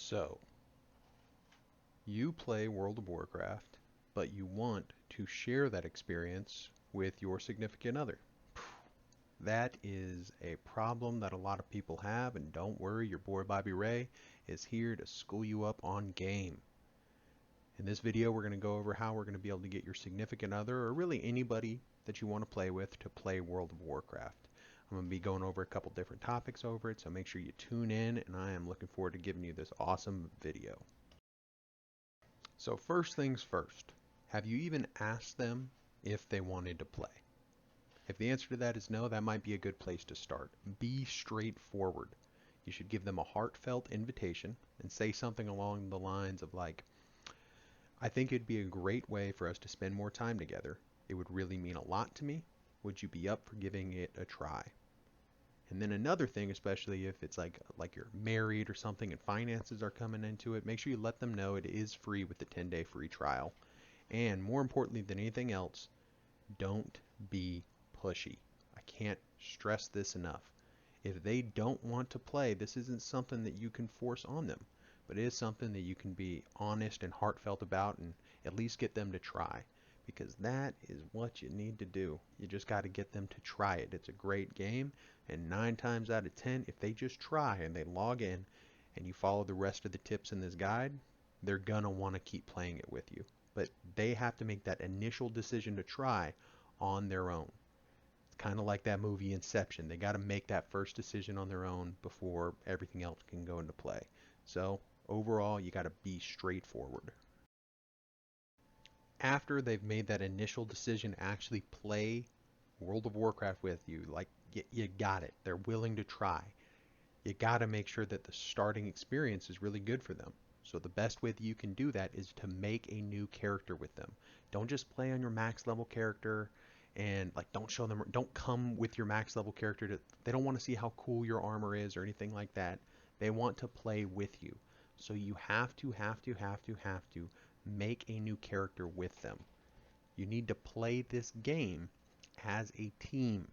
So, you play World of Warcraft, but you want to share that experience with your significant other. That is a problem that a lot of people have, and don't worry, your boy Bobby Ray is here to school you up on game. In this video, we're going to go over how we're going to be able to get your significant other, or really anybody that you want to play with, to play World of Warcraft. I'm going to be going over a couple different topics over it, so make sure you tune in, and I am looking forward to giving you this awesome video. So first things first, have you even asked them if they wanted to play? If the answer to that is no, that might be a good place to start. Be straightforward. You should give them a heartfelt invitation and say something along the lines of like, I think it'd be a great way for us to spend more time together. It would really mean a lot to me. Would you be up for giving it a try? And then another thing, especially if it's like you're married or something and finances are coming into it, make sure you let them know it is free with the 10-day free trial. And more importantly than anything else, don't be pushy. I can't stress this enough. If they don't want to play, this isn't something that you can force on them, but it is something that you can be honest and heartfelt about and at least get them to try, because that is what you need to do. You just got to get them to try it. It's a great game, and 9 times out of 10, if they just try and they log in and you follow the rest of the tips in this guide, they're gonna want to keep playing it with you. But they have to make that initial decision to try on their own. It's kind of like that movie Inception. They got to make that first decision on their own before everything else can go into play. So overall, you got to be straightforward. After they've made that initial decision to actually play World of Warcraft with you, like you got it. They're willing to try. You got to make sure that the starting experience is really good for them. So the best way that you can do that is to make a new character with them. Don't just play on your max level character and like don't come with your max level character. They don't want to see how cool your armor is or anything like that. They want to play with you. So you have to make a new character with them. You need to play this game as a team.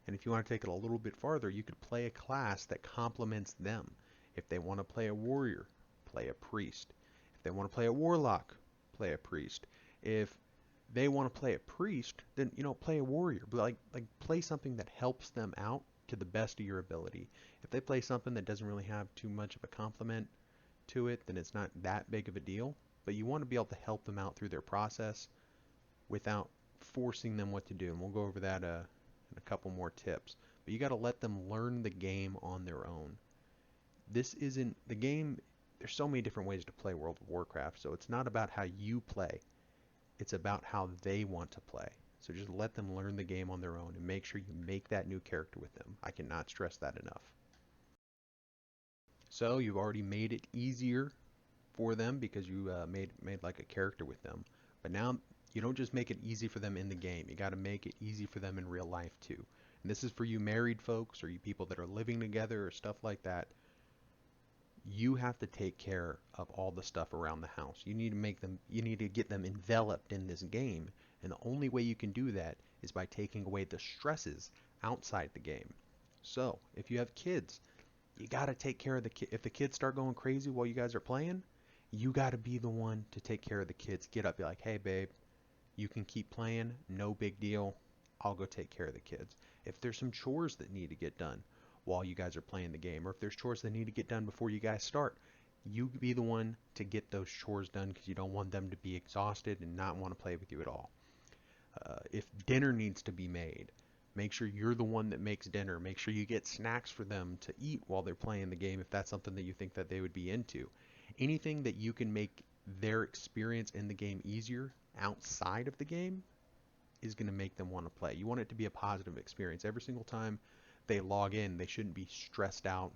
And if you want to take it a little bit farther, you could play a class that complements them. If they want to play a warrior, play a priest. If they want to play a warlock, play a priest. If they want to play a priest, then play a warrior. But like play something that helps them out to the best of your ability. If they play something that doesn't really have too much of a complement to it, then it's not that big of a deal. But you want to be able to help them out through their process without forcing them what to do. And we'll go over that in a couple more tips. But you got to let them learn the game on their own. This isn't the game. There's so many different ways to play World of Warcraft, so it's not about how you play. It's about how they want to play. So just let them learn the game on their own and make sure you make that new character with them. I cannot stress that enough. So you've already made it easier for them because you made like a character with them. But now you don't just make it easy for them in the game. You got to make it easy for them in real life too. And this is for you married folks or you people that are living together or stuff like that. You have to take care of all the stuff around the house. You need to get them enveloped in this game. And the only way you can do that is by taking away the stresses outside the game. So if you have kids, you got to take care of the kids. If the kids start going crazy while you guys are playing, you got to be the one to take care of the kids. Get up, be like, hey babe, you can keep playing, no big deal. I'll go take care of the kids. If there's some chores that need to get done while you guys are playing the game, or if there's chores that need to get done before you guys start, you be the one to get those chores done because you don't want them to be exhausted and not want to play with you at all. If dinner needs to be made, make sure you're the one that makes dinner. Make sure you get snacks for them to eat while they're playing the game if that's something that you think that they would be into. Anything that you can make their experience in the game easier outside of the game is going to make them want to play. You want it to be a positive experience. Every single time they log in, they shouldn't be stressed out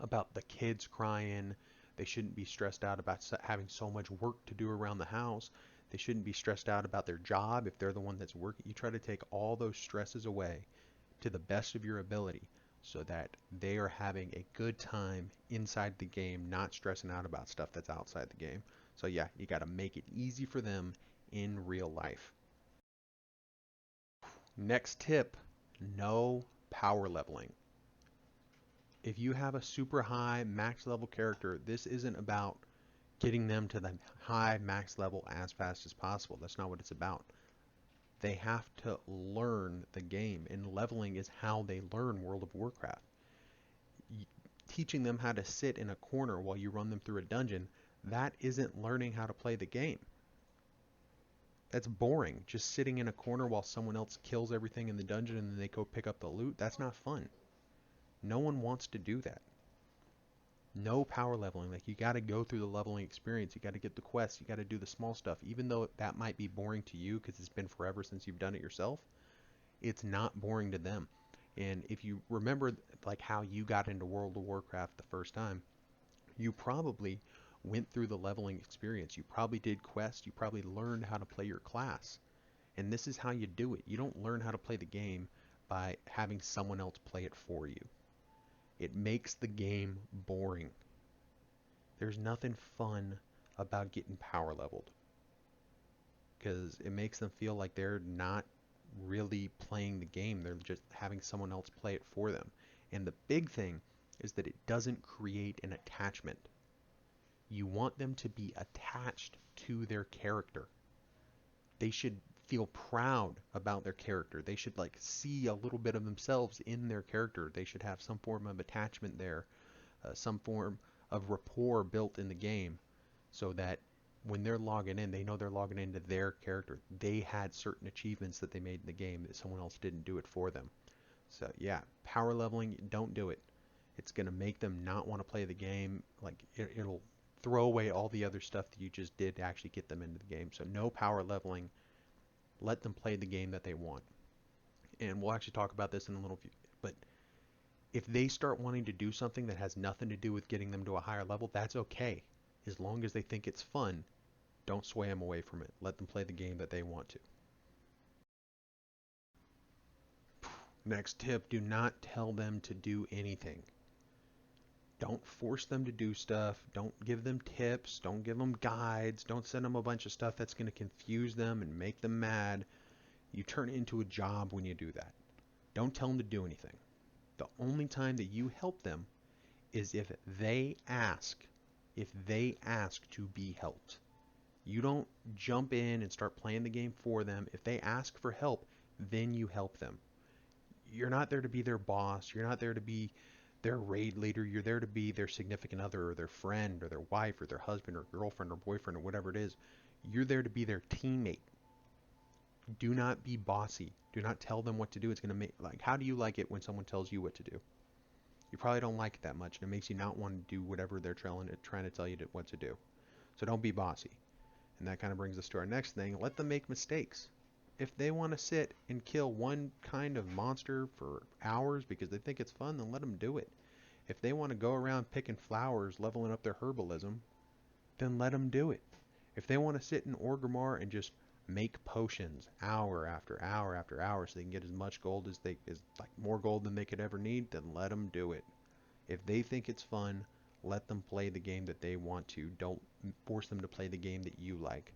about the kids crying. They shouldn't be stressed out about having so much work to do around the house. They shouldn't be stressed out about their job if they're the one that's working. You try to take all those stresses away to the best of your ability so that they are having a good time inside the game, not stressing out about stuff that's outside the game. So yeah, you got to make it easy for them in real life. Next tip, no power leveling. If you have a super high max level character, this isn't about getting them to the high max level as fast as possible. That's not what it's about. They have to learn the game, and leveling is how they learn World of Warcraft. Teaching them how to sit in a corner while you run them through a dungeon, that isn't learning how to play the game. That's boring. Just sitting in a corner while someone else kills everything in the dungeon and then they go pick up the loot, that's not fun. No one wants to do that. No power leveling. Like, you got to go through the leveling experience. You got to get the quests. You got to do the small stuff. Even though that might be boring to you because it's been forever since you've done it yourself, it's not boring to them. And if you remember like how you got into World of Warcraft the first time, you probably went through the leveling experience. You probably did quests. You probably learned how to play your class. And this is how you do it. You don't learn how to play the game by having someone else play it for you. It makes the game boring. There's nothing fun about getting power leveled because it makes them feel like they're not really playing the game. They're just having someone else play it for them. And the big thing is that it doesn't create an attachment. You want them to be attached to their character. They should feel proud about their character. They should like see a little bit of themselves in their character. They should have some form of attachment there, some form of rapport built in the game so that when they're logging in, they know they're logging into their character. They had certain achievements that they made in the game that someone else didn't do it for them. So yeah, power leveling, don't do it. It's going to make them not want to play the game. Like it'll throw away all the other stuff that you just did to actually get them into the game. So no power leveling. Let them play the game that they want. And we'll actually talk about this in a little few. But if they start wanting to do something that has nothing to do with getting them to a higher level, that's okay. As long as they think it's fun, don't sway them away from it. Let them play the game that they want to. Next tip, do not tell them to do anything. Don't force them to do stuff. Don't give them tips. Don't give them guides. Don't send them a bunch of stuff that's going to confuse them and make them mad. You turn it into a job when you do that. Don't tell them to do anything. The only time that you help them is if they ask. If they ask to be helped. You don't jump in and start playing the game for them. If they ask for help, then you help them. You're not there to be their boss. You're not there to be their raid leader. You're there to be their significant other or their friend or their wife or their husband or girlfriend or boyfriend or whatever it is. You're there to be their teammate. Do not be bossy. Do not tell them what to do. It's going to make, like, how do you like it when someone tells you what to do? You probably don't like it that much, and it makes you not want to do whatever they're trying to tell you what to do. So don't be bossy. And that kind of brings us to our next thing. Let them make mistakes. If they want to sit and kill one kind of monster for hours because they think it's fun, then let them do it. If they want to go around picking flowers, leveling up their herbalism, then let them do it. If they want to sit in Orgrimmar and just make potions hour after hour after hour so they can get as much gold as like more gold than they could ever need, then let them do it. If they think it's fun, let them play the game that they want to. Don't force them to play the game that you like.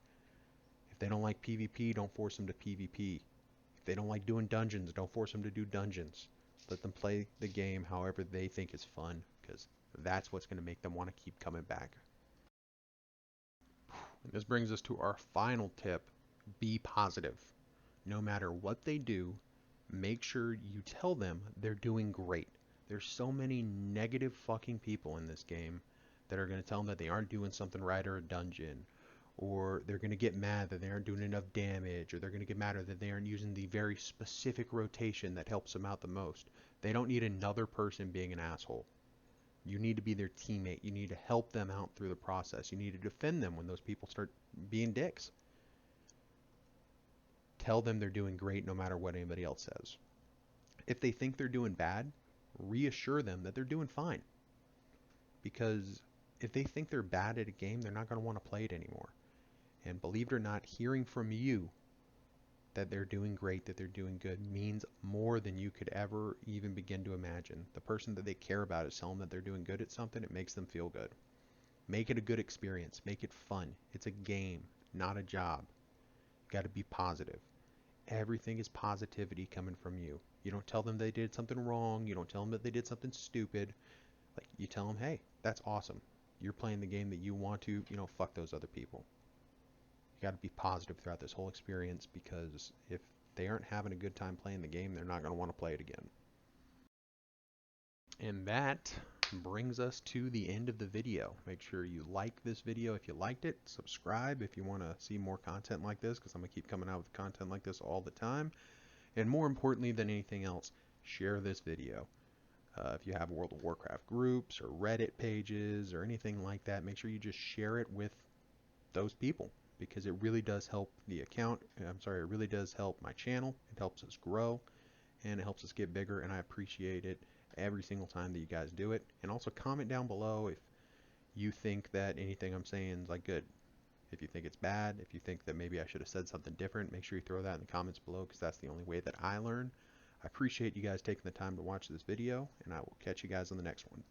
If they don't like PvP, don't force them to PvP. If they don't like doing dungeons, don't force them to do dungeons. Let them play the game however they think is fun, because that's what's going to make them want to keep coming back. And this brings us to our final tip. Be positive. No matter what they do, make sure you tell them they're doing great. There's so many negative fucking people in this game that are going to tell them that they aren't doing something right or a dungeon, or they're going to get mad that they aren't doing enough damage, or they're going to get mad that they aren't using the very specific rotation that helps them out the most. They don't need another person being an asshole. You need to be their teammate. You need to help them out through the process. You need to defend them when those people start being dicks. Tell them they're doing great no matter what anybody else says. If they think they're doing bad, reassure them that they're doing fine. Because if they think they're bad at a game, they're not going to want to play it anymore. And believe it or not, hearing from you that they're doing great, that they're doing good, means more than you could ever even begin to imagine. The person that they care about is telling them that they're doing good at something. It makes them feel good. Make it a good experience. Make it fun. It's a game, not a job. You got to be positive. Everything is positivity coming from you. You don't tell them they did something wrong. You don't tell them that they did something stupid. Like you tell them, hey, that's awesome. You're playing the game that you want to, fuck those other people. You got to be positive throughout this whole experience because if they aren't having a good time playing the game, they're not going to want to play it again. And that brings us to the end of the video. Make sure you like this video if you liked it. Subscribe if you want to see more content like this, because I'm going to keep coming out with content like this all the time. And more importantly than anything else, share this video. If you have World of Warcraft groups or Reddit pages or anything like that, make sure you just share it with those people, because it really does help the account. I'm sorry, it really does help my channel. It helps us grow and it helps us get bigger, and I appreciate it every single time that you guys do it. And also comment down below if you think that anything I'm saying is like good. If you think it's bad, if you think that maybe I should have said something different, make sure you throw that in the comments below, because that's the only way that I learn. I appreciate you guys taking the time to watch this video, and I will catch you guys on the next one.